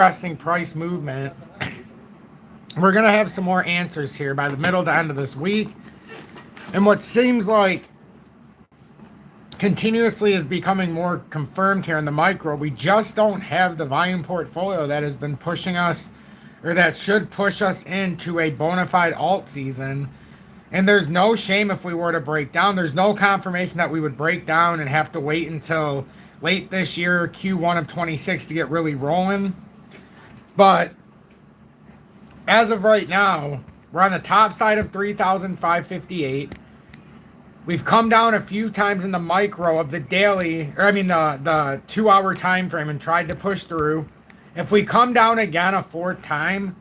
interesting price movement. We're going to have some more answers here by the middle to end of this week. And what seems like continuously is becoming more confirmed here in the micro. We just don't have the volume portfolio that has been pushing us, or that should push us into a bona fide alt season. And there's no shame if we were to break down. There's no confirmation that we would break down and have to wait until late this year, Q1 of 26, to get really rolling. But as of right now, we're on the top side of 3,558. We've come down a few times in the micro of the daily, or I mean the 2-hour time frame, and tried to push through. If we come down again a fourth time,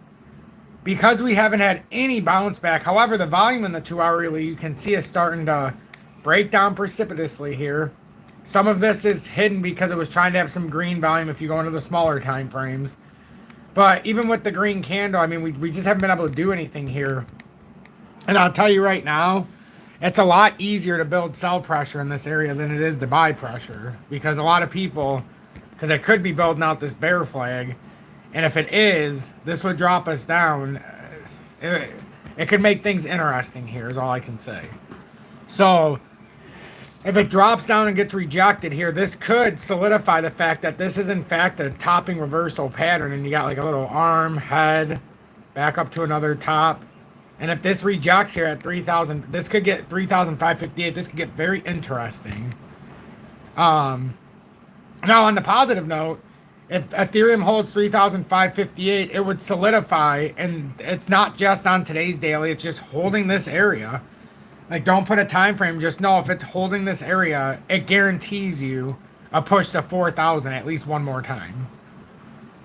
because we haven't had any bounce back, however, the volume in the 2-hourly, you can see is starting to break down precipitously here. Some of this is hidden because it was trying to have some green volume if you go into the smaller time frames. But even with the green candle, I mean, we just haven't been able to do anything here. And I'll tell you right now, it's a lot easier to build sell pressure in this area than it is to buy pressure. Because a lot of people, because it could be building out this bear flag. And if it is, this would drop us down. It could make things interesting here is all I can say. So if it drops down and gets rejected here, this could solidify the fact that this is in fact a topping reversal pattern. And you got like a little arm, head, back up to another top. And if this rejects here at 3,000, this could get 3,558. This could get very interesting. Now on the positive note, if Ethereum holds 3,558, it would solidify, and it's not just on today's daily, it's just holding this area. Like, don't put a time frame, just know if it's holding this area, it guarantees you a push to 4,000 at least one more time.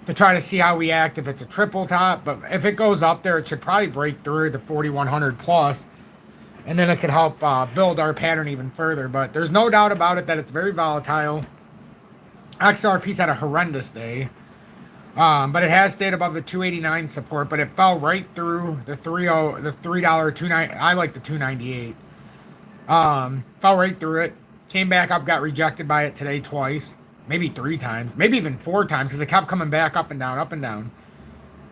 To try to see how we act if it's a triple top, but if it goes up there, it should probably break through the 4,100 plus, and then it could help build our pattern even further. But there's no doubt about it that it's very volatile. XRP's had a horrendous day, but it has stayed above the 289 support, but it fell right through the $3.29. I like the 298. Fell right through it, came back up, got rejected by it today twice, maybe 3 times, maybe even 4 times, because it kept coming back up and down, up and down.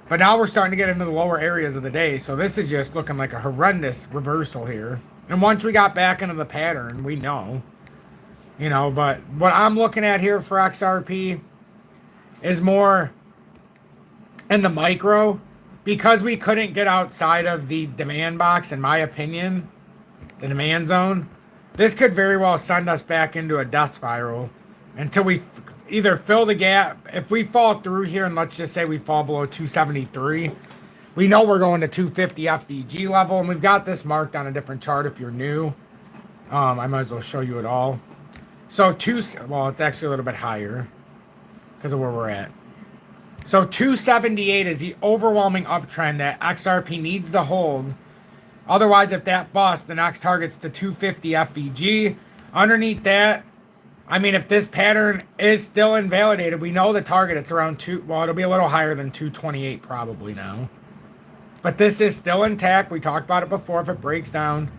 But now we're starting to get into the lower areas of the day, so this is just looking like a horrendous reversal here. And once we got back into the pattern, we know. You know, but what I'm looking at here for XRP is more in the micro, because we couldn't get outside of the demand box, in my opinion, the demand zone. This could very well send us back into a death spiral until we either fill the gap. If we fall through here, and let's just say we fall below 273, we know we're going to 250 FVG level, and we've got this marked on a different chart if you're new. I might as well show you it all. So well, it's actually a little bit higher because of where we're at. So 278 is the overwhelming uptrend that XRP needs to hold. Otherwise, if that busts, the next target's the 250 FVG. Underneath that, I mean, if this pattern is still invalidated, we know the target, it's around well, it'll be a little higher than 228 probably now. But this is still intact. We talked about it before. If it breaks down,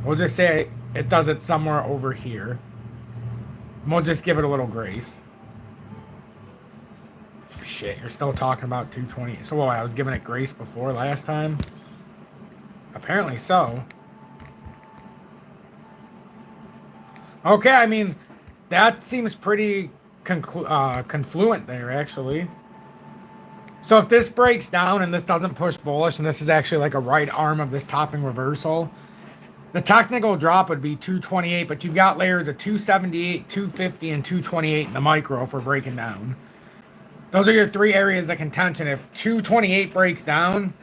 we'll just say it does it somewhere over here. We'll just give it a little grace. Shit, you're still talking about 220. So, well, I was giving it grace before last time? Apparently so. Okay, I mean, that seems pretty confluent there, actually. So if this breaks down and this doesn't push bullish, and this is actually like a right arm of this topping reversal, the technical drop would be 228, but you've got layers of 278, 250, and 228 in the micro if we're breaking down. Those are your 3 areas of contention. If 228 breaks down,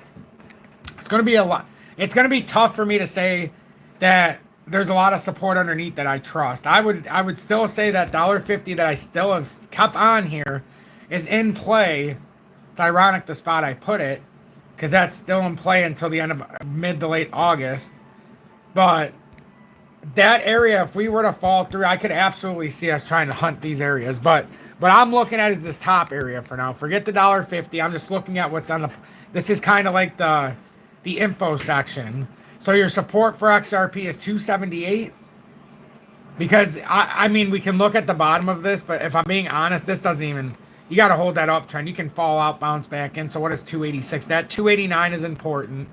it's going to be a lot. It's going to be tough for me to say that there's a lot of support underneath that I trust. I would still say that $1.50 that I still have kept on here is in play. It's ironic the spot I put it, because that's still in play until the end of mid to late August. But that area, if we were to fall through, I could absolutely see us trying to hunt these areas. But what I'm looking at is this top area for now. Forget the $1.50. I'm just looking at what's on the... This is kind of like the info section. So your support for XRP is 278. Because, I mean, we can look at the bottom of this, but if I'm being honest, this doesn't even... you got to hold that uptrend. You can fall out, bounce back in. So what is 286? That 289 is important.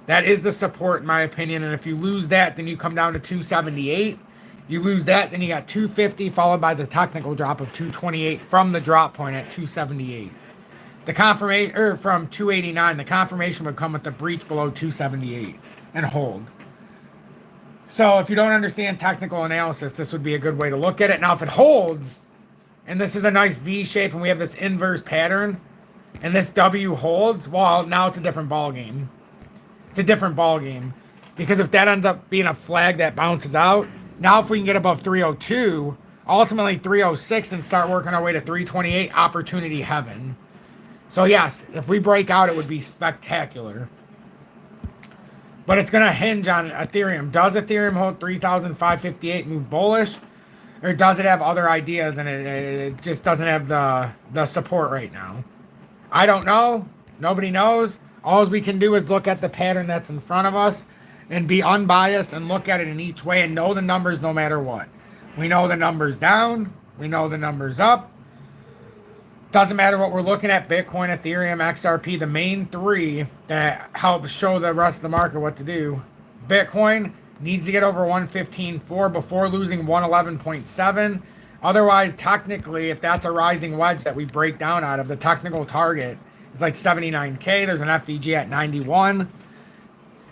That is the support, in my opinion. And if you lose that, then you come down to 278. You lose that, then you got 250, followed by the technical drop of 228 from the drop point at 278. The confirmation, or from 289, the confirmation would come with the breach below 278 and hold. So if you don't understand technical analysis, this would be a good way to look at it. Now, if it holds, and this is a nice V shape, and we have this inverse pattern, and this W holds, well, now it's a different ball game. It's a different ball game, because if that ends up being a flag that bounces out, now if we can get above 302, ultimately 306, and start working our way to 328, opportunity heaven. So yes, if we break out, it would be spectacular. But it's going to hinge on Ethereum. Does Ethereum hold 3,558, move bullish? Or does it have other ideas and it just doesn't have the support right now? I don't know. Nobody knows. All we can do is look at the pattern that's in front of us and be unbiased and look at it in each way and know the numbers no matter what. We know the numbers down. We know the numbers up. Doesn't matter what we're looking at. Bitcoin, Ethereum, XRP, the main three that help show the rest of the market what to do. Bitcoin needs to get over 115.4 before losing 111.7. Otherwise, technically, if that's a rising wedge that we break down out of, the technical target is like 79K. There's an FVG at 91.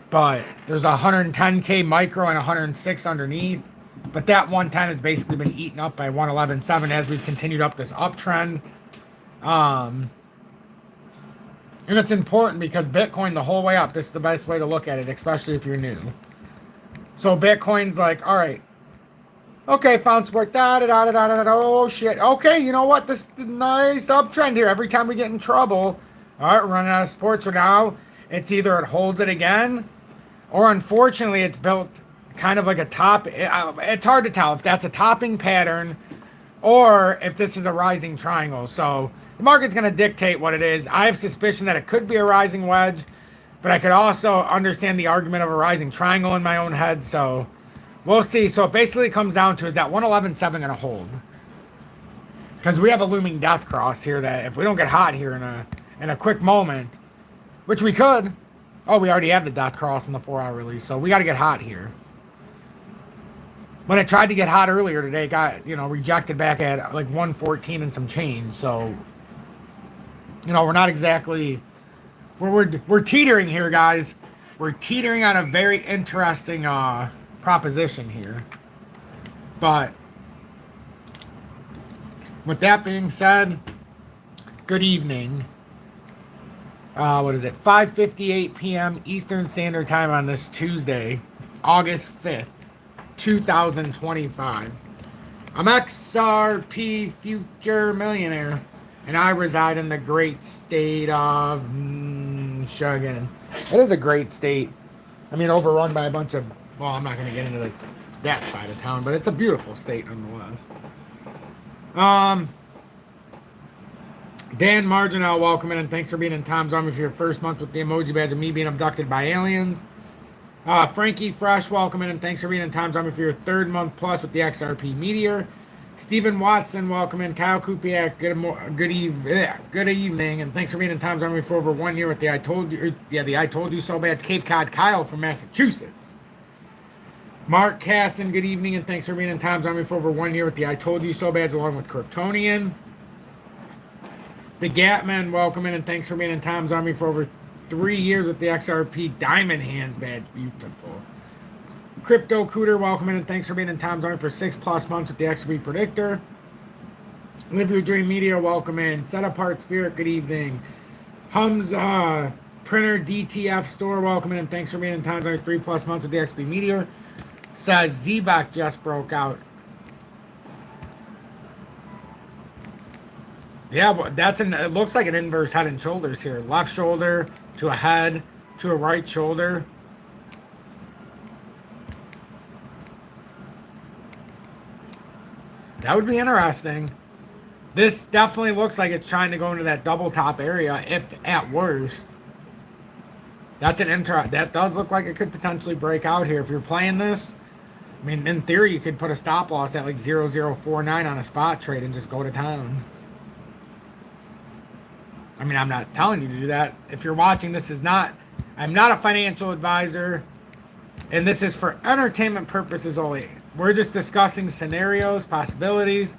But there's a 110K micro and 106 underneath. But that 110 has basically been eaten up by 111.7 as we've continued up this uptrend. And it's important because Bitcoin the whole way up, this is the best way to look at it, especially if you're new. So Bitcoin's like, all right, okay, found support, oh shit, okay, you know what, this is a nice uptrend here. Every time we get in trouble, all right, we're running out of support. So now it's either it holds it again, or unfortunately it's built kind of like a top. It's hard to tell if that's a topping pattern or if this is a rising triangle. So the market's going to dictate what it is. I have suspicion that it could be a rising wedge, but I could also understand the argument of a rising triangle in my own head. So we'll see. So it basically comes down to, is that 111.7 going to hold? Because we have a looming death cross here that if we don't get hot here in a quick moment, which we could. Oh, we already have the death cross in the 4-hour release. So we got to get hot here. When it tried to get hot earlier today, it got, rejected back at like 114 and some change. So, we're not exactly, we're teetering here, guys. We're teetering on a very interesting proposition here. But with that being said, good evening. What is it? 5:58 p.m. Eastern Standard Time on this Tuesday, August 5th. 2025. I'm XRP Future Millionaire, and I reside in the great state of Michigan. It is a great state. I mean, overrun by a bunch of, well, I'm not going to get into that side of town, but it's a beautiful state nonetheless. Dan Marginal, welcome in, and thanks for being in Tom's Army for your first month with the emoji badge of me being abducted by aliens. Frankie Fresh, welcome in, and thanks for being in Tom's Army for your third month plus with the XRP Meteor. Stephen Watson, welcome in. Kyle Kupiak, good evening, and thanks for being in Tom's Army for over 1 year with the I Told You So badge. Cape Cod Kyle from Massachusetts. Mark Caston, good evening, and thanks for being in Tom's Army for over 1 year with the I Told You So badge along with Kryptonian. The Gatman, welcome in, and thanks for being in Tom's Army for over 3 years with the XRP Diamond Hands badge. Beautiful. Crypto Cooter, welcome in, and thanks for being in Tom's Army for 6+ months with the XRP Predictor. Live Your Dream Media, welcome in. Set Apart Spirit, good evening. Hums Printer DTF Store, welcome in, and thanks for being in Tom's Army 3+ months with the XRP Meteor. Says Zebak just broke out. Yeah, but it looks like an inverse head and shoulders here. Left shoulder to a head to a right shoulder. That would be interesting. This definitely looks like it's trying to go into that double top area, if at worst. That's that does look like it could potentially break out here. If you're playing this, I mean, in theory, you could put a stop loss at like 0.049 on a spot trade and just go to town. I mean, I'm not telling you to do that. If you're watching, I'm not a financial advisor, and this is for entertainment purposes only. We're just discussing scenarios, possibilities,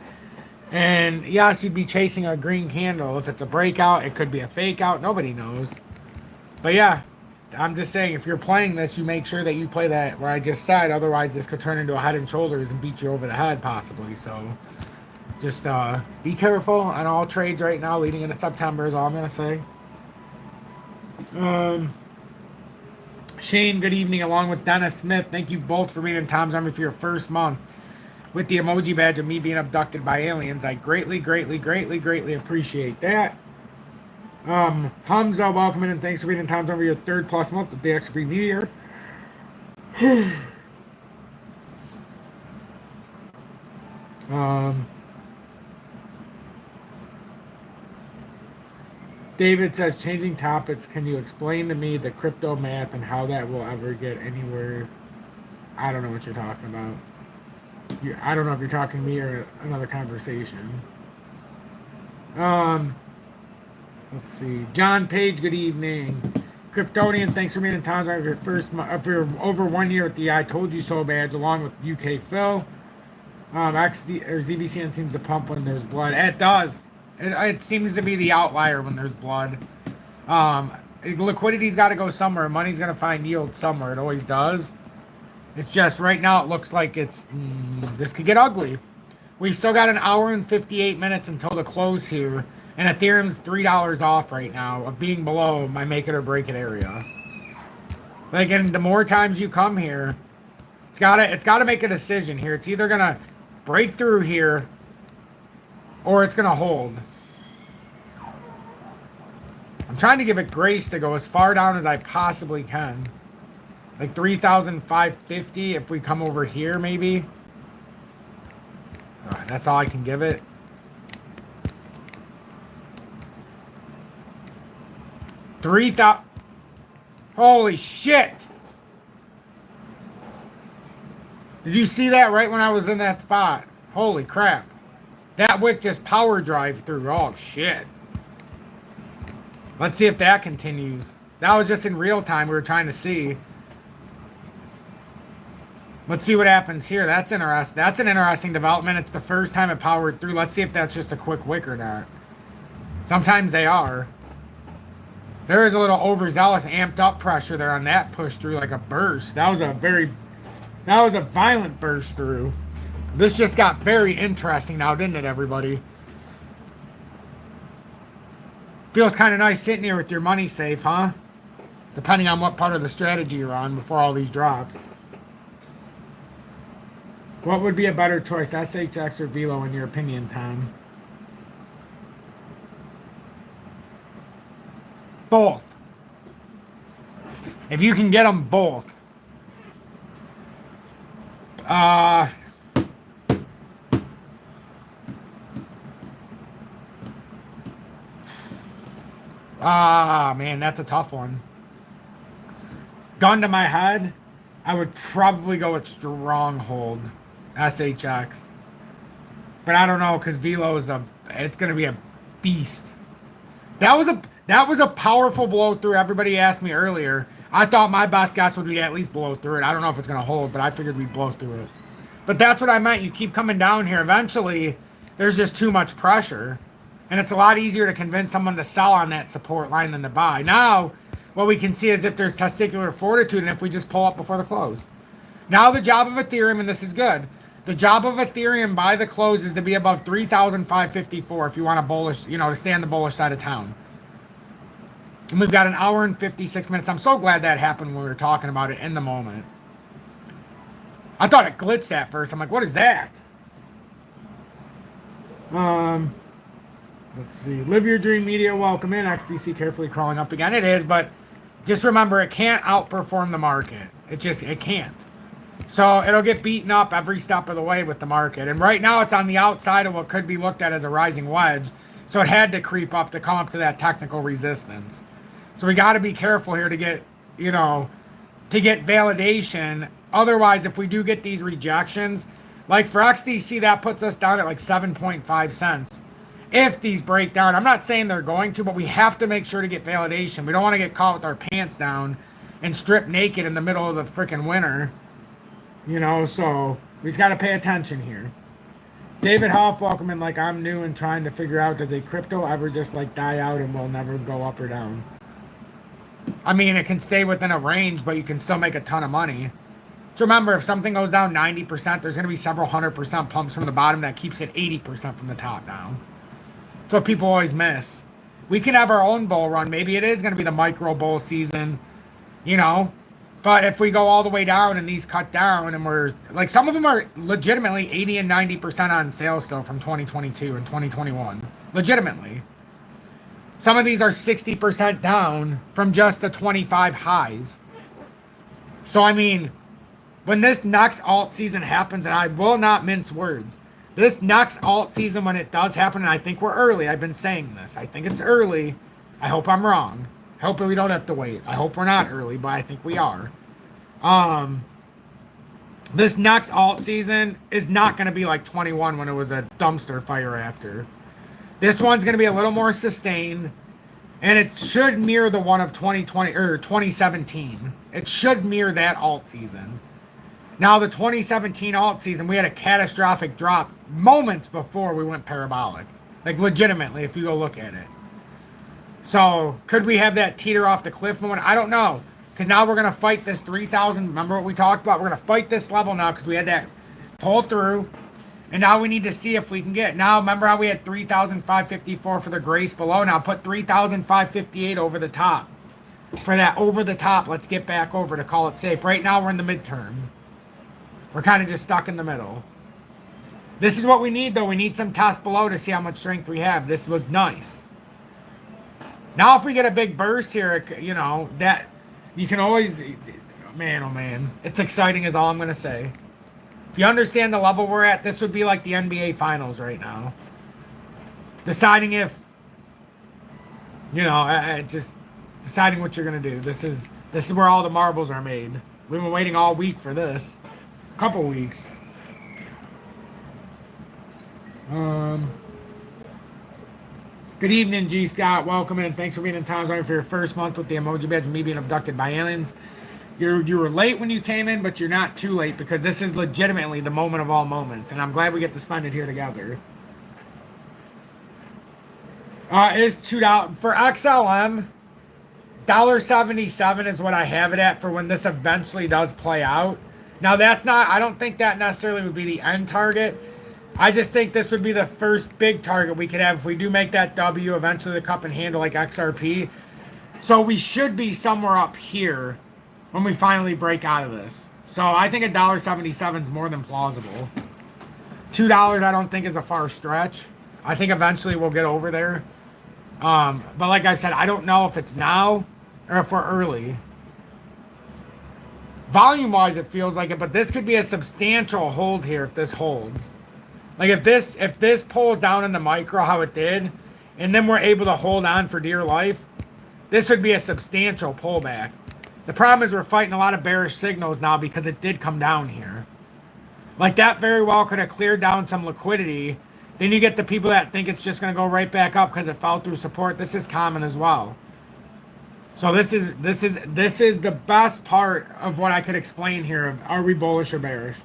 and yes, you'd be chasing a green candle. If it's a breakout, it could be a fake out. Nobody knows. But yeah, I'm just saying, if you're playing this, you make sure that you play that where I just said. Otherwise, this could turn into a head and shoulders and beat you over the head, possibly. So just be careful on all trades right now leading into September is all I'm going to say. Shane, good evening, along with Dennis Smith. Thank you both for being in Tom's Army for your first month with the emoji badge of me being abducted by aliens. I greatly, greatly, greatly, greatly appreciate that. Hamza, welcome in and thanks for being in Tom's Army for your third plus month with the XRP Meteor. David says, changing topics, can you explain to me the crypto math and how that will ever get anywhere? I don't know what you're talking about. I don't know if you're talking to me or another conversation. Let's see. John Page, good evening. Kryptonian, thanks for being in town for your first month, for over 1 year with the I Told You So badge, along with UK Phil. ZBCN seems to pump when there's blood. It does. It seems to be the outlier when there's blood. Liquidity's got to go somewhere. Money's going to find yield somewhere. It always does. It's just right now it looks like this could get ugly. We've still got an hour and 58 minutes until the close here. And Ethereum's $3 off right now of being below my make it or break it area. Like, and the more times you come here, it's gotta make a decision here. It's either gonna break through here or it's gonna hold. I'm trying to give it grace to go as far down as I possibly can. Like 3,550 if we come over here, maybe. That's all I can give it. Holy shit! Did you see that right when I was in that spot? Holy crap. That wick just power drive through. Oh shit. Let's see if that continues. That was just in real time. We were trying to see. Let's see what happens here. That's interesting. That's an interesting development. It's the first time it powered through. Let's see if that's just a quick wick or not. Sometimes they are. There is a little overzealous, amped up pressure there on that push through like a burst. That was a violent burst through. This just got very interesting now, didn't it, everybody? Feels kind of nice sitting here with your money safe, huh? Depending on what part of the strategy you're on before all these drops. What would be a better choice, SHX or VELO in your opinion, Tom? Both. If you can get them both. Man, that's a tough one. Gun to my head, I would probably go with Stronghold, SHX. But I don't know, because VELO is it's going to be a beast. That was a powerful blow through. Everybody asked me earlier. I thought my best guess would be to at least blow through it. I don't know if it's going to hold, but I figured we'd blow through it. But that's what I meant. You keep coming down here. Eventually, there's just too much pressure. And it's a lot easier to convince someone to sell on that support line than to buy. Now, what we can see is if there's testicular fortitude and if we just pull up before the close. Now the job of Ethereum, and this is good, the job of Ethereum by the close is to be above 3,554 if you want a bullish, to stay on the bullish side of town. And we've got an hour and 56 minutes. I'm so glad that happened when we were talking about it in the moment. I thought it glitched at first. I'm like, what is that? Let's see. Live Your Dream Media, welcome in. XDC carefully crawling up again. It is, but just remember, it can't outperform the market. It can't. So it'll get beaten up every step of the way with the market. And right now it's on the outside of what could be looked at as a rising wedge. So it had to creep up to come up to that technical resistance. So we got to be careful here to get, to get validation. Otherwise, if we do get these rejections, like for XDC, that puts us down at like 7.5 cents. if these break down. I'm not saying they're going to, but we have to make sure to get validation. We don't want to get caught with our pants down and strip naked in the middle of the freaking winter. You know, so we just got to pay attention here. David Hoff, welcome in like I'm new and trying to figure out, does a crypto ever just like die out and will never go up or down? I mean, it can stay within a range, but you can still make a ton of money. So remember, if something goes down 90%, there's going to be several 100% pumps from the bottom that keeps it 80% from the top down. That's what people always miss. We can have our own bull run. Maybe it is going to be the micro bull season, you know. But if we go all the way down and these cut down and we're like, some of them are legitimately 80 and 90% on sale still from 2022 and 2021. Legitimately. Some of these are 60% down from just the 25 highs. So, I mean, when this next alt season happens, and I will not mince words, this next alt season, when it does happen, and I think we're early, I've been saying this, I think it's early. I hope I'm wrong. I hope we don't have to wait. I hope we're not early, but I think we are. This next alt season is not going to be like 21 when it was a dumpster fire after. This one's going to be a little more sustained, and it should mirror the one of 2020 or 2017. It should mirror that alt season. Now, the 2017 alt season, we had a catastrophic drop moments before we went parabolic. Like, legitimately, if you go look at it. So, could we have that teeter off the cliff moment? I don't know. Because now we're going to fight this 3,000. Remember what we talked about? We're going to fight this level now because we had that pull through. And now we need to see if we can get. Now, remember how we had 3,554 for the grace below? Now put 3,558 over the top. For that over the top, let's get back over to call it safe. Right now, we're in the midterm. We're kind of just stuck in the middle. This is what we need, though. We need some tests below to see how much strength we have. This was nice. Now, if we get a big burst here, you know, that you can always, man, oh man, it's exciting is all I'm going to say. If you understand the level we're at, this would be like the NBA Finals right now. Deciding if, you know, just deciding what you're going to do. This is where all the marbles are made. We've been waiting all week for this. A couple weeks. Good evening, G. Scott. Welcome in. Thanks for being in Times Zone for your first month with the emoji badge and me being abducted by aliens. You were late when you came in, but you're not too late because this is legitimately the moment of all moments, and I'm glad we get to spend it here together. It is $2 for XLM. $1.77 is what I have it at for when this eventually does play out. Now that's not. I don't think that necessarily would be the end target. I just think this would be the first big target we could have if we do make that W, eventually the cup and handle like XRP. So we should be somewhere up here when we finally break out of this. So I think $1.77 is more than plausible. $2 I don't think is a far stretch. I think eventually we'll get over there. But like I said, I don't know if it's now or if we're early. Volume-wise, it feels like it, but this could be a substantial hold here if this holds. Like if this pulls down in the micro how it did, and then we're able to hold on for dear life, this would be a substantial pullback. The problem is we're fighting a lot of bearish signals now because it did come down here. Like that very well could have cleared down some liquidity. Then you get the people that think it's just going to go right back up because it fell through support. This is common as well. So this is the best part of what I could explain here. Are we bullish or bearish?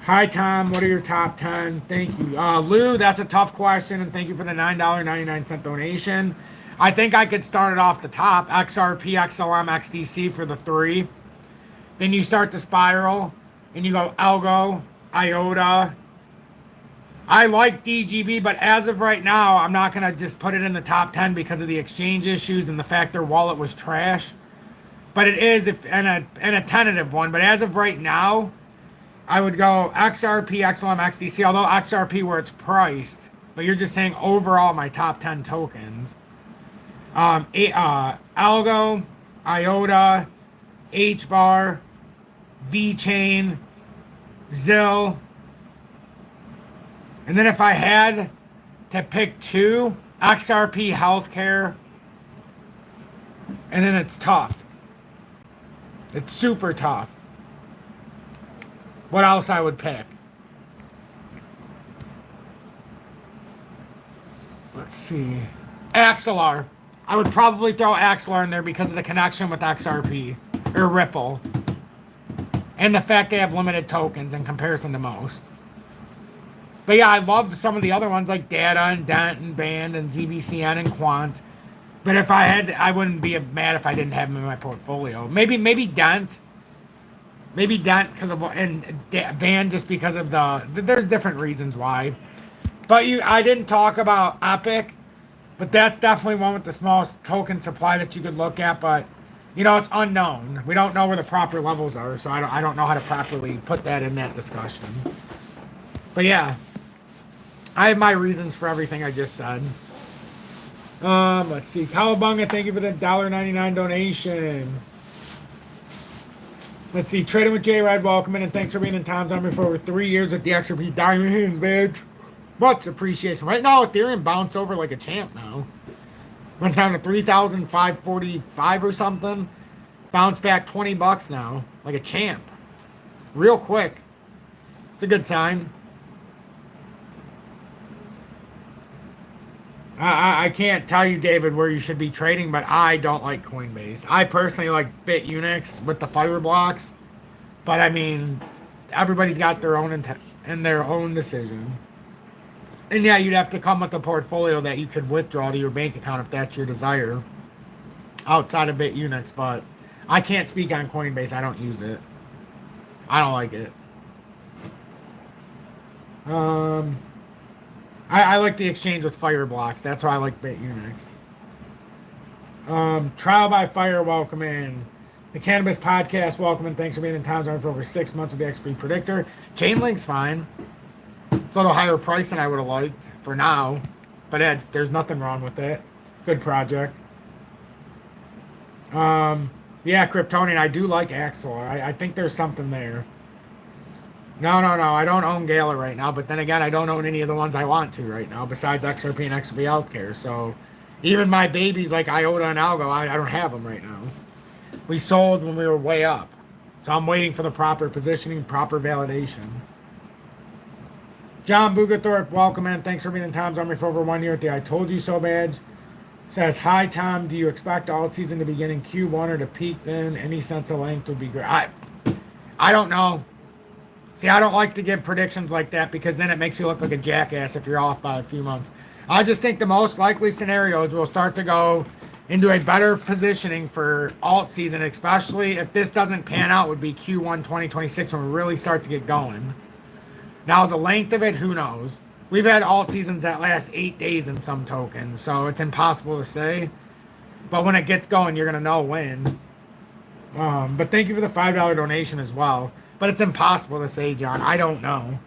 Hi, Tom. What are your top 10? Thank you. Lou, that's a tough question, and thank you for the $9.99 donation. I think I could start it off the top. XRP, XLM, XDC for the 3. Then you start to spiral, and you go Algo, IOTA. I like DGB, but as of right now, I'm not going to just put it in the top 10 because of the exchange issues and the fact their wallet was trash. But it is in a tentative one. But as of right now, I would go XRP, XLM, XDC, although XRP where it's priced, but you're just saying overall my top 10 tokens. Algo, IOTA, HBAR, VChain, ZIL. And then if I had to pick 2, XRP Healthcare, and then it's tough. It's super tough. What else I would pick? Let's see. Axelar. I would probably throw Axelar in there because of the connection with XRP or Ripple. And the fact they have limited tokens in comparison to most. But yeah, I love some of the other ones like Data and Dent and Band and ZBCN and Quant. But if I had, I wouldn't be mad if I didn't have them in my portfolio. Maybe Dent. Maybe Dent because of, and Band just because of there's different reasons why. But I didn't talk about Epic. But that's definitely one with the smallest token supply that you could look at. But, you know, it's unknown. We don't know where the proper levels are. So I don't know how to properly put that in that discussion. But yeah, I have my reasons for everything I just said. Let's see. Cowabunga, thank you for the $1.99 donation. Let's see. Trading with J Red, welcome in. And thanks for being in Tom's Army for over 3 years at the XRP Diamonds, bitch. Much appreciation. Right now, Ethereum bounced over like a champ now. Went down to 3,545 or something. Bounced back 20 bucks now. Like a champ. Real quick. It's a good sign. I can't tell you, David, where you should be trading, but I don't like Coinbase. I personally like BITUNIX with the fire blocks. But, I mean, everybody's got their own and their own decision. And yeah, you'd have to come with a portfolio that you could withdraw to your bank account if that's your desire. Outside of BitUnix, but I can't speak on Coinbase. I don't use it. I don't like it. I like the exchange with fire blocks. That's why I like BitUnix. Trial by Fire, welcome in. The Cannabis Podcast, welcome in. Thanks for being in Tom's Army for over 6 months with the XP Predictor. Chainlink's fine. It's a little higher price than I would have liked for now. But there's nothing wrong with it. Good project. Yeah, Kryptonian, I do like Axel. I think there's something there. No. I don't own Gala right now. But then again, I don't own any of the ones I want to right now. Besides XRP and XRP Healthcare. So even my babies like Iota and Algo, I don't have them right now. We sold when we were way up. So I'm waiting for the proper positioning, proper validation. John Bugathorpe, welcome in. Thanks for being in Tom's Army for over 1 year at the I Told You So badge. Says, hi, Tom. Do you expect alt season to begin in Q1 or to peak then? Any sense of length would be great. I don't know. See, I don't like to give predictions like that because then it makes you look like a jackass if you're off by a few months. I just think the most likely scenarios will start to go into a better positioning for alt season, especially if this doesn't pan out, would be Q1 2026 when we really start to get going. Now, the length of it, who knows? We've had alt seasons that last 8 days in some tokens, so it's impossible to say. But when it gets going, you're going to know when. But thank you for the $5 donation as well. But it's impossible to say, John. I don't know.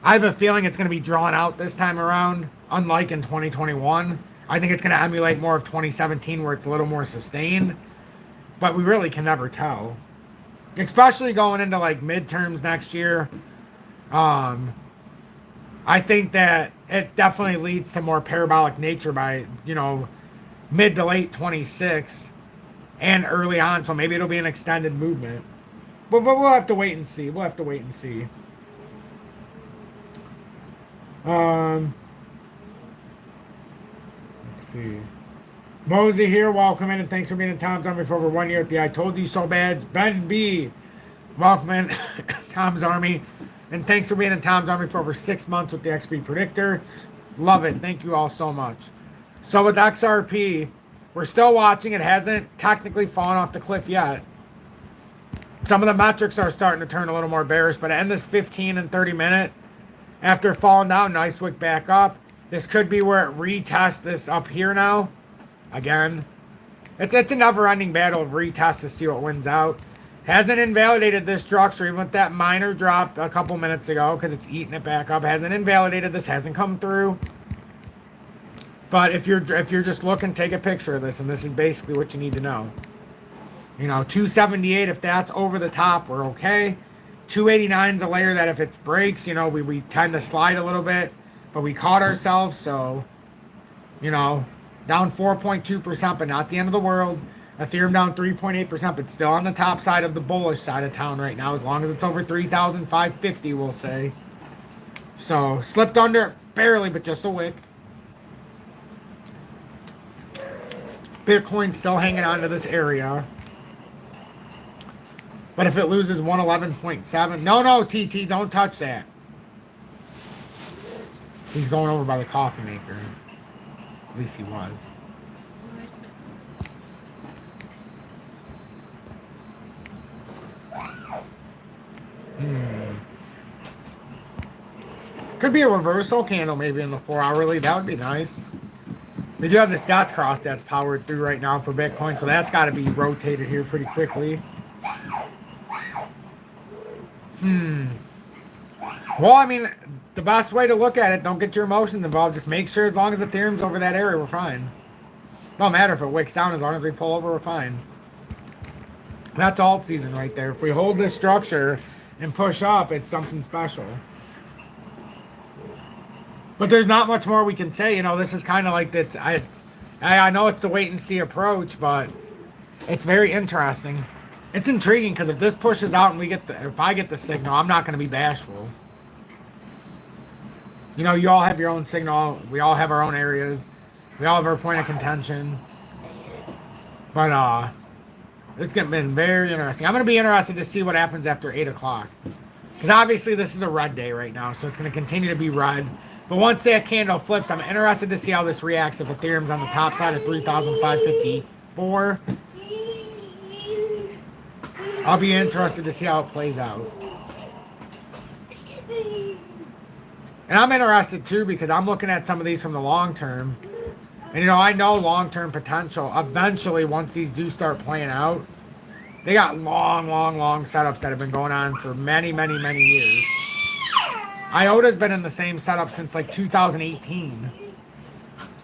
I have a feeling it's going to be drawn out this time around, unlike in 2021. I think it's going to emulate more of 2017 where it's a little more sustained. But we really can never tell. Especially going into like midterms next year. I think that it definitely leads to more parabolic nature by, you know, mid to late 26 and early on. So maybe it'll be an extended movement. But we'll have to wait and see. Let's see. Mosey here, welcome in, and thanks for being in Tom's Army for over 1 year at the I Told You So badge. Ben B, welcome in, Tom's Army. And thanks for being in Tom's Army for over 6 months with the XP Predictor. Love it. Thank you all so much. So with XRP, we're still watching. It hasn't technically fallen off the cliff yet. Some of the metrics are starting to turn a little more bearish, but in this 15 and 30 minute, after falling down, nice wick back up. This could be where it retests this up here now. Again, it's a never-ending battle of retests to see what wins out. Hasn't invalidated this structure, even with that minor drop a couple minutes ago, because it's eating it back up. Hasn't invalidated this, hasn't come through. But if you're just looking, take a picture of this, and this is basically what you need to know. You know, 278, if that's over the top, we're okay. 289 is a layer that if it breaks, you know, we tend to slide a little bit, but we caught ourselves, so, you know, down 4.2%, but not the end of the world. Ethereum down 3.8%, but still on the top side of the bullish side of town right now, as long as it's over 3,550, we'll say. So, slipped under barely, but just a wick. Bitcoin still hanging on to this area. But if it loses 111.7, no, TT, don't touch that. He's going over by the coffee maker. At least he was. Could be a reversal candle maybe in the 4-hourly. That would be nice. We do have this death cross that's powered through right now for Bitcoin, so that's got to be rotated here pretty quickly. Well, I mean, the best way to look at it, don't get your emotions involved. Just make sure as long as Ethereum's over that area, we're fine. Don't matter if it wicks down. As long as we pull over, we're fine. That's alt season right there. If we hold this structure and push up, it's something special. But there's not much more we can say. You know, this is kind of like that. I know it's a wait and see approach, but it's very interesting. It's intriguing because if this pushes out and if I get the signal, I'm not going to be bashful. You know, you all have your own signal. We all have our own areas. We all have our point of contention. But it's been very interesting. I'm going to be interested to see what happens after 8 o'clock. Because obviously this is a red day right now, so it's going to continue to be red. But once that candle flips, I'm interested to see how this reacts if Ethereum's on the top side of 3,554. I'll be interested to see how it plays out. And I'm interested too because I'm looking at some of these from the long term. And you know, I know long-term potential. Eventually, once these do start playing out, they got long setups that have been going on for many years. IOTA's been in the same setup since like 2018.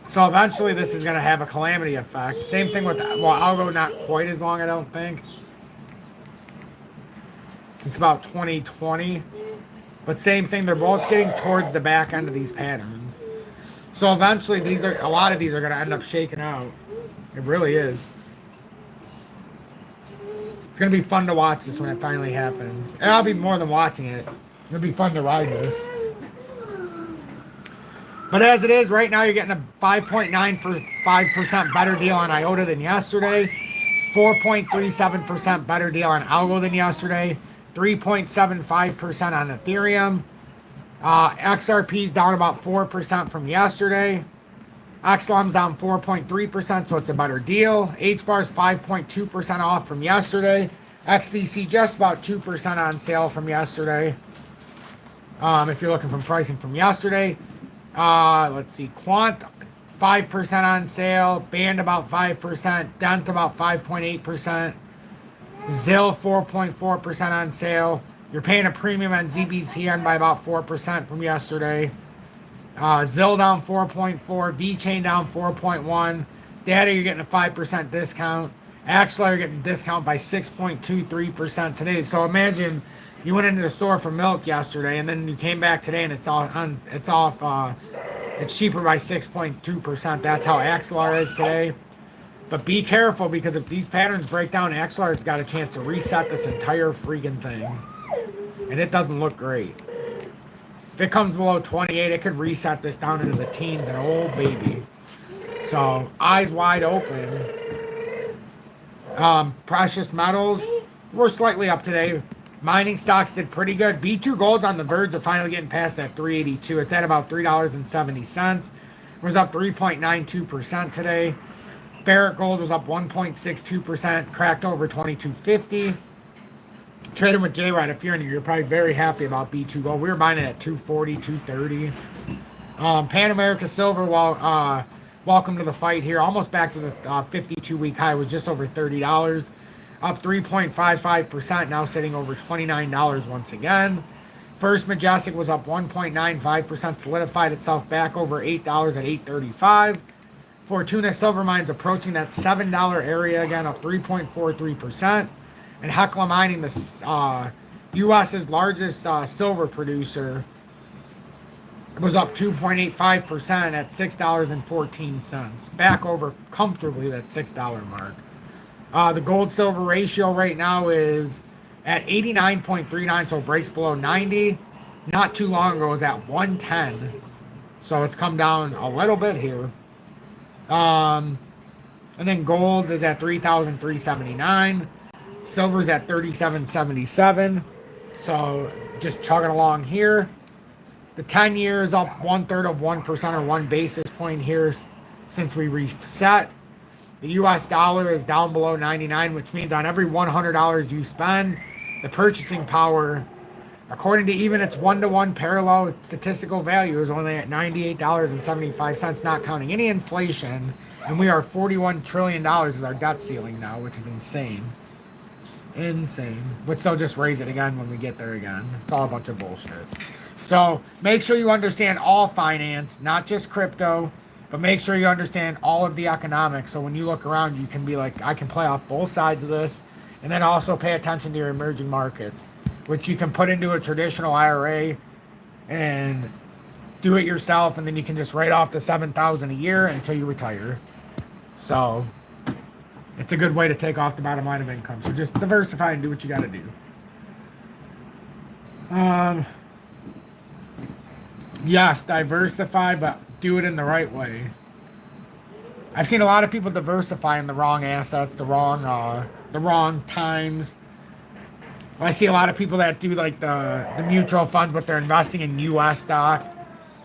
So eventually this is going to have a calamity effect. Same thing with, well, Algo not quite as long, I don't think. Since about 2020. But same thing, they're both getting towards the back end of these patterns. So eventually a lot of these are going to end up shaking out. It really is. It's going to be fun to watch this when it finally happens. And I'll be more than watching it. It'll be fun to ride this. But as it is, right now you're getting a 5.95% better deal on IOTA than yesterday. 4.37% better deal on Algo than yesterday. 3.75% on Ethereum. XRP's down about 4% from yesterday. XLM's down 4.3%, so it's a better deal. HBAR's 5.2% off from yesterday. XDC just about 2% on sale from yesterday. If you're looking from pricing from yesterday. Let's see. Quant, 5% on sale. Band about 5%. Dent about 5.8%. ZIL, 4.4% on sale. You're paying a premium on ZBCN by about 4% from yesterday. ZIL down 4.4. VeChain down 4.1. Data, you're getting a 5% discount. Actually, you're getting a discount by 6.23% today. So imagine you went into the store for milk yesterday, and then you came back today, and it's off. It's cheaper by 6.2%. That's how XLR is today. But be careful, because if these patterns break down, XLR's got a chance to reset this entire freaking thing, and it doesn't look great. If it comes below 28, it could reset this down into the teens, and oh baby. So eyes wide open. Precious metals, we're slightly up today. Mining stocks did pretty good. B2 Gold's on the verge of finally getting past that 382. It's at about $3.70. It was up 3.92% today. Barrick Gold was up 1.62%, cracked over 2250. Trading with J-Rod, if you're in here, you're probably very happy about B2 Gold. We were buying it at 240, 230. Pan America Silver, welcome to the fight here. Almost back to the 52-week high. It was just over $30. Up 3.55%, now sitting over $29 once again. First Majestic was up 1.95%, solidified itself back over $8 at $8.35. Fortuna Silver Mines approaching that $7 area again, up 3.43%. And Hecla Mining, the U.S.'s largest silver producer, was up 2.85% at $6.14. Back over comfortably that $6 mark. The gold-silver ratio right now is at 89.39, so it breaks below 90. Not too long ago, it was at 110. So it's come down a little bit here. And then gold is at 3,379. Silver's at 37.77. So just chugging along here. The 10 years up 1/3 of 1% or 1 basis point here since we reset. The US dollar is down below 99, which means on every $100 you spend, the purchasing power, according to even its 1-to-1 parallel statistical value, is only at $98.75, not counting any inflation. And we are $41 trillion is our debt ceiling now, which is insane. Insane. Which they'll just raise it again when we get there again. It's all a bunch of bullshit. So make sure you understand all finance, not just crypto, but make sure you understand all of the economics. So when you look around, you can be like, I can play off both sides of this. And then also pay attention to your emerging markets, which you can put into a traditional IRA and do it yourself. And then you can just write off the $7,000 a year until you retire. So it's a good way to take off the bottom line of income. So just diversify and do what you got to do. Yes, diversify, but do it in the right way. I've seen a lot of people diversify in the wrong assets, the wrong times. I see a lot of people that do like the mutual funds, but they're investing in U.S. stock.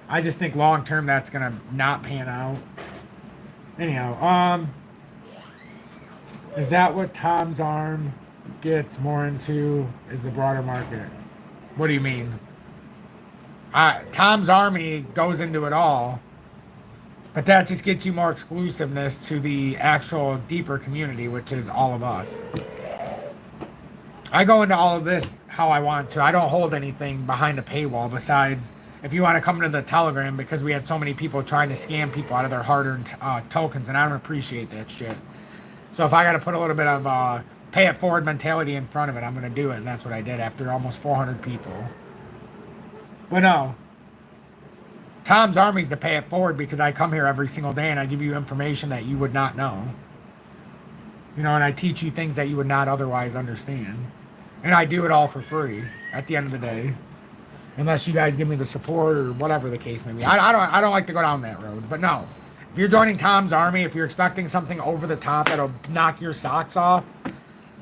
I just think long term that's gonna not pan out. Anyhow, is that what Tom's arm gets more into? Is the broader market? What do you mean? Tom's army goes into it all, but that just gets you more exclusiveness to the actual deeper community, which is all of us. I go into all of this how I want to. I don't hold anything behind a paywall besides if you want to come into the Telegram, because we had so many people trying to scam people out of their hard-earned tokens, and I don't appreciate that shit. So if I got to put a little bit of pay it forward mentality in front of it, I'm going to do it, and that's what I did after almost 400 people. But no, Tom's army's to pay it forward, because I come here every single day and I give you information that you would not know. You know, and I teach you things that you would not otherwise understand. And I do it all for free at the end of the day. Unless you guys give me the support or whatever the case may be. I don't like to go down that road. But no, if you're joining Tom's army, if you're expecting something over the top that'll knock your socks off, well,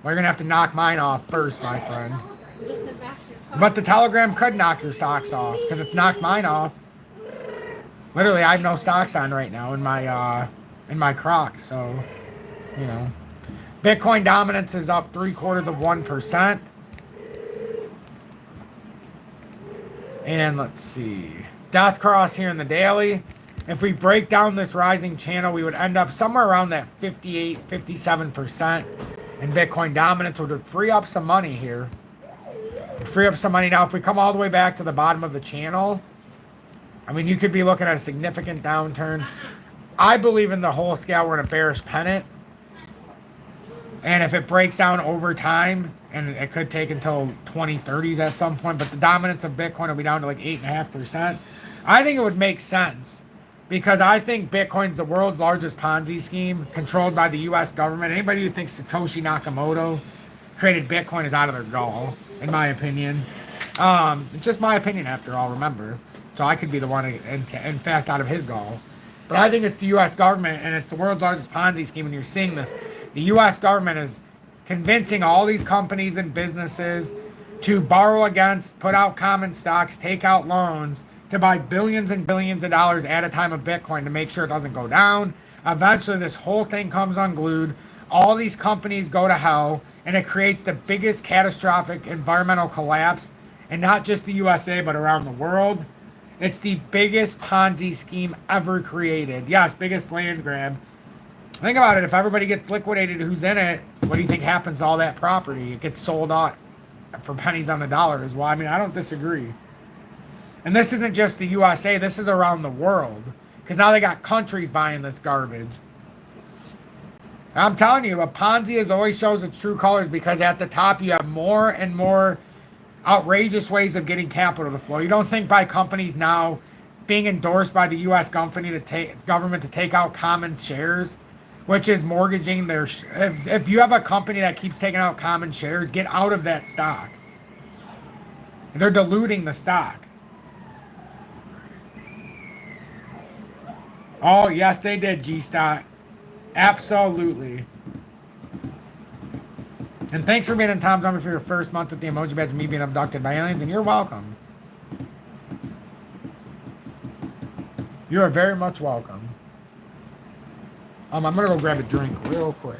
you're going to have to knock mine off first, my friend. But the Telegram could knock your socks off, because it's knocked mine off. Literally, I have no socks on right now in my Crocs. So, you know. Bitcoin dominance is up 0.75%. And let's see. Death cross here in the daily. If we break down this rising channel, we would end up somewhere around that 58, 57%. And Bitcoin dominance would free up some money here. Free up some money. Now, if we come all the way back to the bottom of the channel, I mean, you could be looking at a significant downturn. I believe in the whole scale we're in a bearish pennant. And if it breaks down over time, and it could take until 2030s at some point, but the dominance of Bitcoin will be down to like 8.5%. I think it would make sense, because I think Bitcoin's the world's largest Ponzi scheme controlled by the U.S. government. Anybody who thinks Satoshi Nakamoto created Bitcoin is out of their gall, in my opinion. It's just my opinion after all, remember. So I could be the one, in fact, out of his gall. But I think it's the U.S. government, and it's the world's largest Ponzi scheme, and you're seeing this. The U.S. government is convincing all these companies and businesses to borrow against, put out common stocks, take out loans, to buy billions and billions of dollars at a time of Bitcoin to make sure it doesn't go down. Eventually, this whole thing comes unglued. All these companies go to hell, and it creates the biggest catastrophic environmental collapse, and not just the USA, but around the world. It's the biggest Ponzi scheme ever created. Yes, biggest land grab. Think about it. If everybody gets liquidated who's in it, what do you think happens to all that property? It gets sold out for pennies on the dollar as well. I mean, I don't disagree. And this isn't just the USA. This is around the world. Because now they got countries buying this garbage. I'm telling you, a Ponzi always shows its true colors, because at the top you have more and more outrageous ways of getting capital to flow. You don't think by companies now being endorsed by the U.S. government to take out common shares, which is mortgaging their... If you have a company that keeps taking out common shares, get out of that stock. They're diluting the stock. Oh, yes, they did, G-Stock. Absolutely. And thanks for being in Tom's Army for your first month with the emoji badge and me being abducted by aliens, and you're welcome. You are very much welcome. I'm gonna go grab a drink real quick.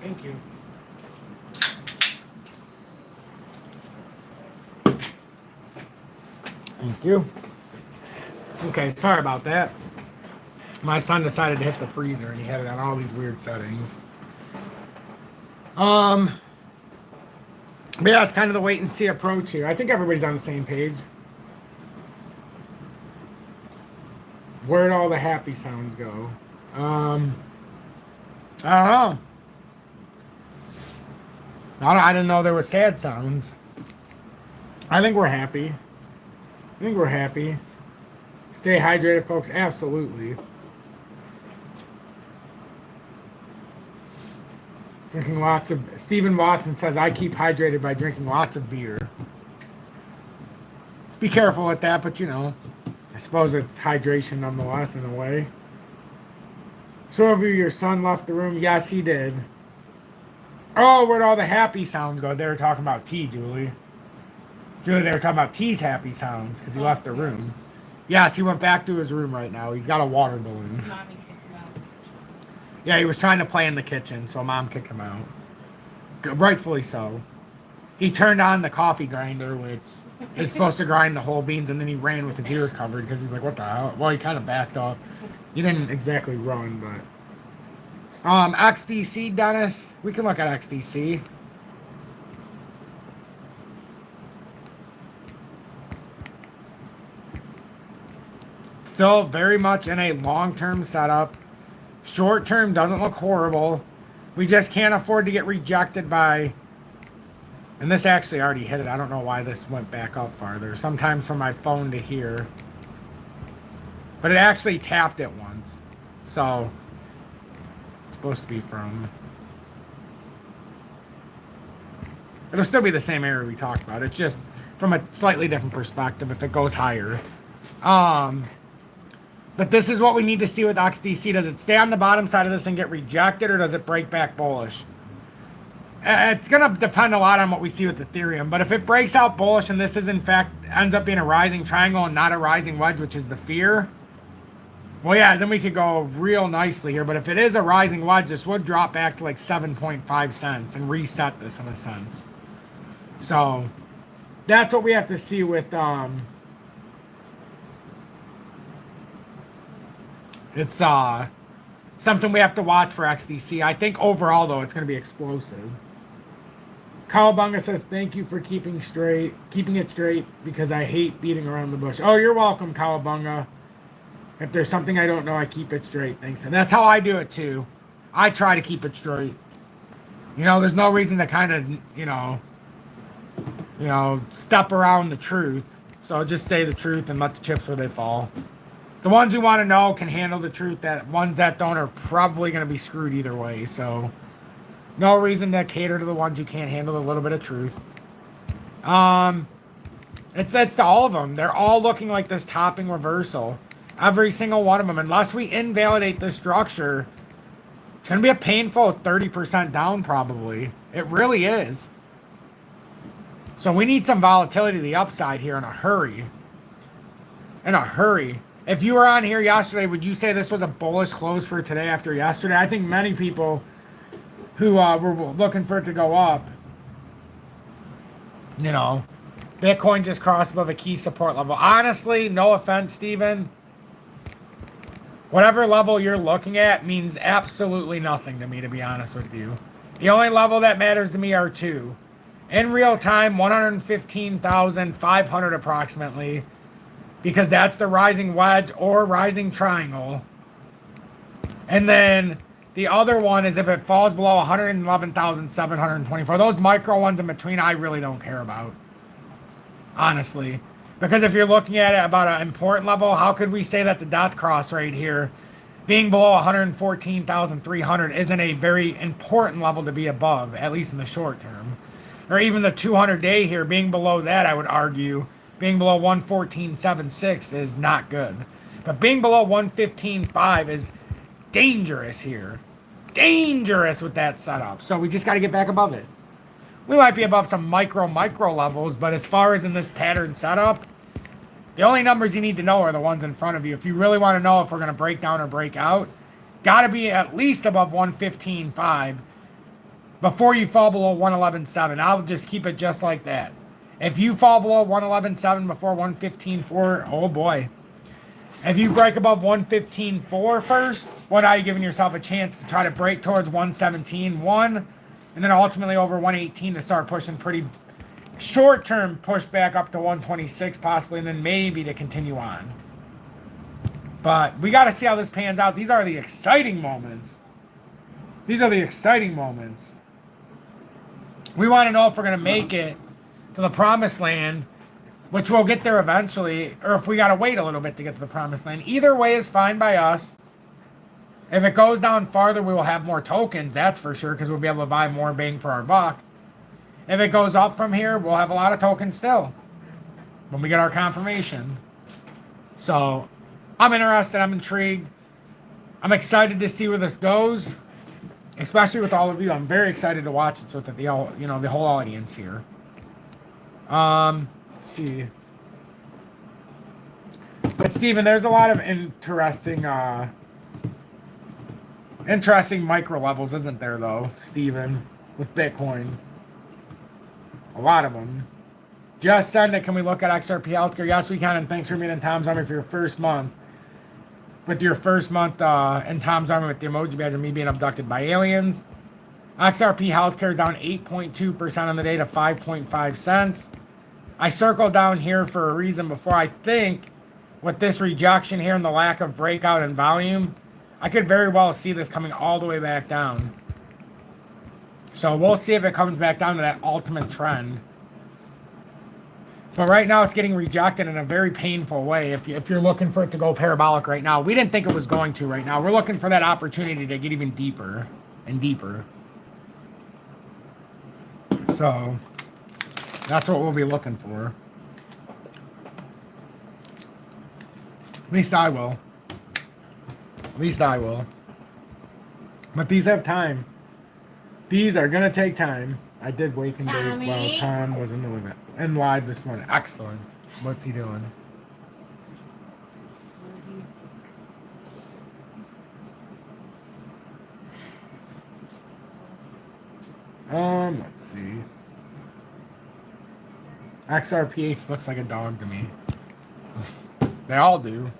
Thank you. Thank you. Okay, sorry about that. My son decided to hit the freezer and he had it on all these weird settings. But yeah, it's kind of the wait and see approach here. I think everybody's on the same page. Where'd all the happy sounds go? I don't know. I didn't know there were sad sounds. I think we're happy. I think we're happy. Stay hydrated, folks. Absolutely. Drinking lots of... Stephen Watson says, I keep hydrated by drinking lots of beer. Let's be careful with that, but you know, I suppose it's hydration nonetheless in a way. So have you, your son left the room? Yes, he did. Oh, where'd all the happy sounds go? They were talking about T, Julie. Julie, they were talking about T's happy sounds because he left the room. Yes, he went back to his room right now. He's got a water balloon. Yeah, he was trying to play in the kitchen, so Mom kicked him out. Rightfully so. He turned on the coffee grinder, which is supposed to grind the whole beans, and then he ran with his ears covered because he's like, what the hell? Well, he kind of backed up. He didn't exactly run, but... XDC, Dennis. We can look at XDC. Still very much in a long-term setup. Short-term doesn't look horrible. We just can't afford to get rejected by... And this actually already hit it. I don't know why this went back up farther. Sometimes from my phone to here. But it actually tapped it once. So... supposed to be from... It'll still be the same area we talked about. It's just from a slightly different perspective if it goes higher. But this is what we need to see with XDC. Does it stay on the bottom side of this and get rejected, or does it break back bullish? It's going to depend a lot on what we see with Ethereum. But if it breaks out bullish and this is in fact ends up being a rising triangle and not a rising wedge, which is the fear... Well, yeah, then we could go real nicely here. But if it is a rising wedge, this would drop back to like 7.5 cents and reset this in a sense. So that's what we have to see with... It's something we have to watch for XDC. I think overall, though, it's going to be explosive. Cowabunga says, thank you for keeping it straight because I hate beating around the bush. Oh, you're welcome, Cowabunga. If there's something I don't know, I keep it straight. Thanks. And that's how I do it, too. I try to keep it straight. You know, there's no reason to kind of, you know, step around the truth. So just say the truth and let the chips where they fall. The ones who want to know can handle the truth. That ones that don't are probably going to be screwed either way. So no reason to cater to the ones who can't handle a little bit of truth. It's all of them. They're all looking like this topping reversal. Every single one of them. Unless we invalidate this structure, it's going to be a painful 30% down probably. It really is. So we need some volatility to the upside here in a hurry. In a hurry. If you were on here yesterday, would you say this was a bullish close for today after yesterday? I think many people who were looking for it to go up, you know, Bitcoin just crossed above a key support level. Honestly, no offense, Steven. Whatever level you're looking at means absolutely nothing to me, to be honest with you. The only level that matters to me are two. In real time, 115,500 approximately. Because that's the rising wedge or rising triangle. And then the other one is if it falls below 111,724. Those micro ones in between, I really don't care about. Honestly. Because if you're looking at it about an important level, how could we say that the dot cross right here, being below 114,300, isn't a very important level to be above, at least in the short term? Or even the 200-day here, being below that, I would argue, being below 114.76 is not good. But being below 115.5 is dangerous here. Dangerous with that setup. So we just got to get back above it. We might be above some micro levels, but as far as in this pattern setup, the only numbers you need to know are the ones in front of you. If you really want to know if we're going to break down or break out, got to be at least above 115.5 before you fall below 111.7. I'll just keep it just like that. If you fall below 111.7 before 115.4, oh boy. If you break above 115.4 first, well, now you're giving yourself a chance to try to break towards 117.1, and then ultimately over 118 to start pushing pretty short-term push back up to 126 possibly, and then maybe to continue on. But we got to see how this pans out. These are the exciting moments. These are the exciting moments. We want to know if we're going to make it to the promised land, which we'll get there eventually, or if we got to wait a little bit to get to the promised land. Either way is fine by us. If it goes down farther, we will have more tokens, that's for sure, because we'll be able to buy more bang for our buck. If it goes up from here, we'll have a lot of tokens still when we get our confirmation. So I'm interested. I'm intrigued. I'm excited to see where this goes, especially with all of you. I'm very excited to watch it with the whole audience here. Let's see. But Steven, there's a lot of interesting micro levels, isn't there, though, Steven, with Bitcoin? A lot of them. Just send it. Can we look at XRP Healthcare? Yes, we can. And thanks for being in Tom's Army for your first month. With your first month in Tom's Army with the emoji badge and me being abducted by aliens. XRP Healthcare is down 8.2% on the day to 5.5 cents. I circled down here for a reason before. I think with this rejection here and the lack of breakout in volume, I could very well see this coming all the way back down. So we'll see if it comes back down to that ultimate trend. But right now it's getting rejected in a very painful way. If you're looking for it to go parabolic right now, we didn't think it was going to right now. We're looking for that opportunity to get even deeper and deeper. So that's what we'll be looking for. At least I will. At least I will. But these have time. These are gonna take time. I did wake and bake while Tom was in the limit and live this morning. Excellent. What's he doing? Let's see. XRP looks like a dog to me. They all do.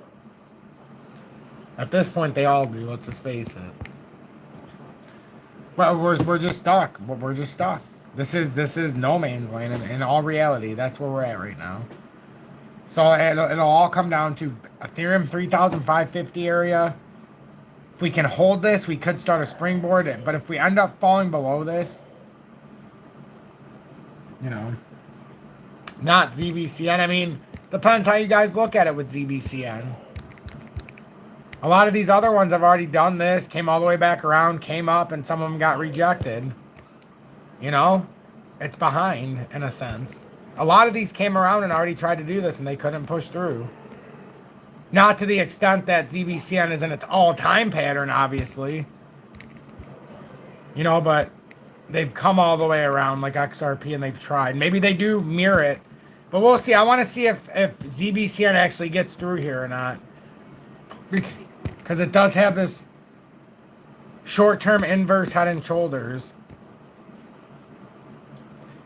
At this point, they all do. Let's just face it. Well, we're just stuck. We're just stuck. This is no man's land in all reality. That's where we're at right now. So it'll all come down to Ethereum 3,550 area. If we can hold this, we could start a springboard. But if we end up falling below this, you know, not ZBCN. I mean, depends how you guys look at it with ZBCN. A lot of these other ones have already done this, came all the way back around, came up, and some of them got rejected. You know, it's behind in a sense. A lot of these came around and already tried to do this and they couldn't push through. Not to the extent that ZBCN is in its all-time pattern, obviously. You know, but they've come all the way around like XRP and they've tried. Maybe they do mirror it. But we'll see. I want to see if ZBCN actually gets through here or not. Because it does have this short-term inverse head and shoulders.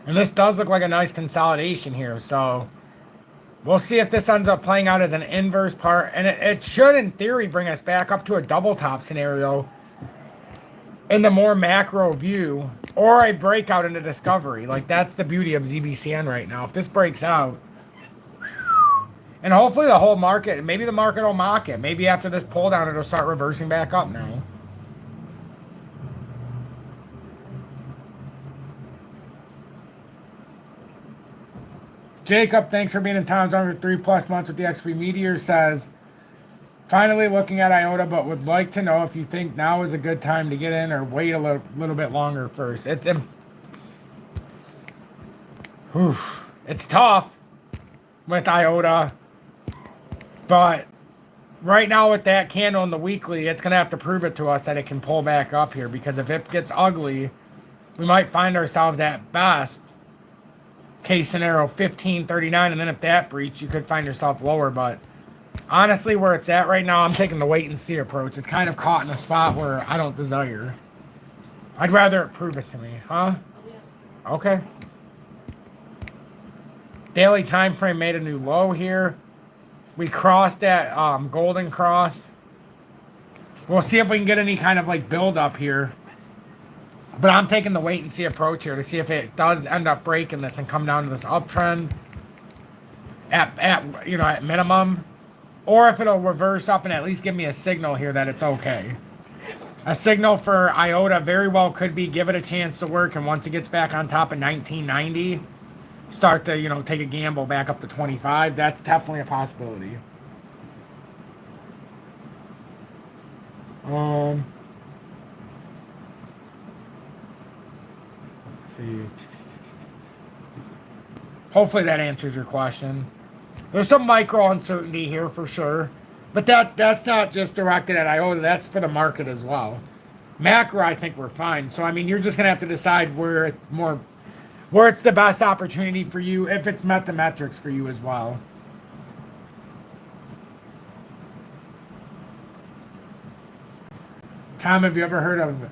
And this does look like a nice consolidation here. So we'll see if this ends up playing out as an inverse part. And it should, in theory, bring us back up to a double top scenario in the more macro view. Or a breakout into discovery. Like, that's the beauty of ZBCN right now. If this breaks out, and hopefully the whole market, maybe the market will mock it. Maybe after this pull down, it'll start reversing back up now. Jacob, thanks for being in town zone for 3+ months with the XP Meteor, says, finally looking at IOTA, but would like to know if you think now is a good time to get in or wait a little bit longer first. It's tough with IOTA, but right now with that candle in the weekly, it's going to have to prove it to us that it can pull back up here, because if it gets ugly, we might find ourselves at best case scenario 1539, and then if that breach, you could find yourself lower. But honestly, where it's at right now, I'm taking the wait and see approach. It's kind of caught in a spot where I don't desire. I'd rather it prove it to me, huh? Okay. Daily time frame made a new low here. We crossed that golden cross. We'll see if we can get any kind of like build up here. But I'm taking the wait and see approach here to see if it does end up breaking this and come down to this uptrend at minimum, or if it'll reverse up and at least give me a signal here that it's okay. A signal for IOTA very well could be give it a chance to work, and once it gets back on top of 1990, start to take a gamble back up to 25. That's definitely a possibility. See. Hopefully that answers your question. There's some micro uncertainty here for sure, but that's not just directed at IOTA. That's for the market as well. Macro, I think we're fine. So I mean, you're just gonna have to decide where it's the best opportunity for you, if it's met the metrics for you as well. Tom, have you ever heard of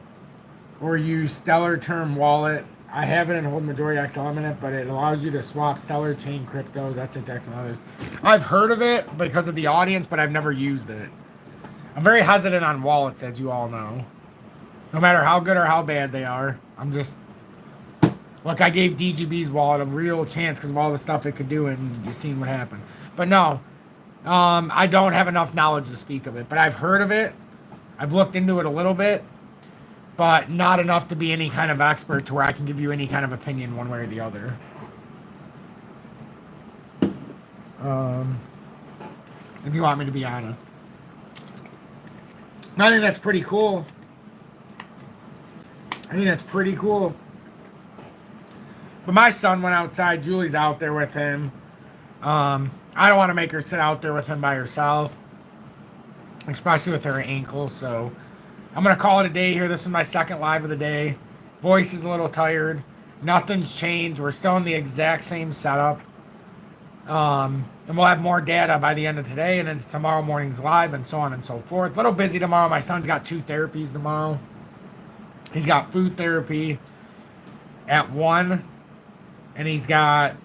or used Stellar Term Wallet? I have it and hold majority XLM in it, but it allows you to swap Stellar chain cryptos, SHX and others. I've heard of it because of the audience, but I've never used it. I'm very hesitant on wallets, as you all know. No matter how good or how bad they are. I'm just... Look, I gave DGB's wallet a real chance because of all the stuff it could do, and you've seen what happened. But no, I don't have enough knowledge to speak of it. But I've heard of it. I've looked into it a little bit. But not enough to be any kind of expert to where I can give you any kind of opinion one way or the other. If you want me to be honest. I think that's pretty cool. But my son went outside. Julie's out there with him. I don't want to make her sit out there with him by herself. Especially with her ankle, so... I'm going to call it a day here. This is my second live of the day. Voice is a little tired. Nothing's changed. We're still in the exact same setup. And we'll have more data by the end of today and then tomorrow morning's live and so on and so forth. A little busy tomorrow. My son's got 2 therapies tomorrow. He's got food therapy at 1. And he's got...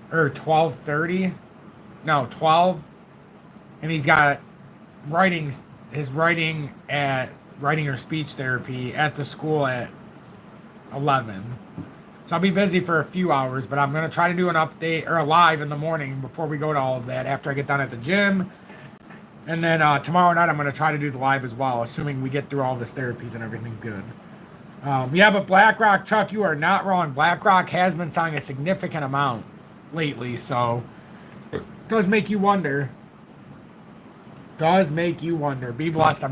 12:30. No, 12. And he's got his writing or speech therapy at the school at 11. So I'll be busy for a few hours, but I'm going to try to do an update or a live in the morning before we go to all of that after I get done at the gym. And then tomorrow night I'm going to try to do the live as well, assuming we get through all this therapies and everything's good. Yeah, but BlackRock, Chuck, you are not wrong. BlackRock has been selling a significant amount lately, so it does make you wonder. does make you wonder. Be blessed, everybody.